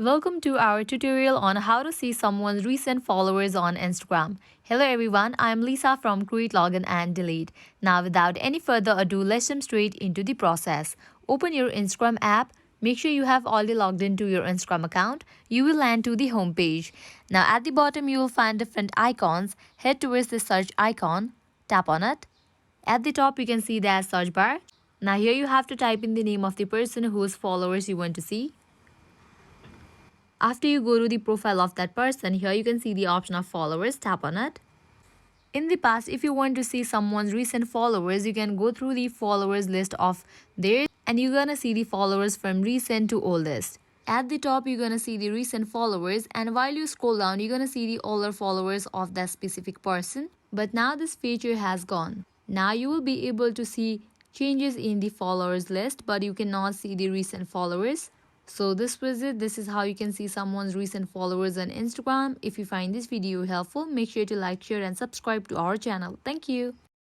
Welcome to our tutorial on how to see someone's recent followers on Instagram. Hello everyone, I am Lisa from Create, Login and Delete. Now without any further ado, let's jump straight into the process. Open your Instagram app. Make sure you have already logged into your Instagram account. You will land to the home page. Now at the bottom you will find different icons. Head towards the search icon. Tap on it. At the top you can see the search bar. Now here you have to type in the name of the person whose followers you want to see. After you go to the profile of that person, here you can see the option of followers. Tap on it. In the past, if you want to see someone's recent followers, you can go through the followers list of theirs and you're gonna see the followers from recent to oldest. At the top, you're gonna see the recent followers, and while you scroll down, you're gonna see the older followers of that specific person. But now this feature has gone. Now you will be able to see changes in the followers list, but you cannot see the recent followers. So this was it. This is how you can see someone's recent followers on Instagram. If you find this video helpful, make sure to like, share and subscribe to our channel. Thank you.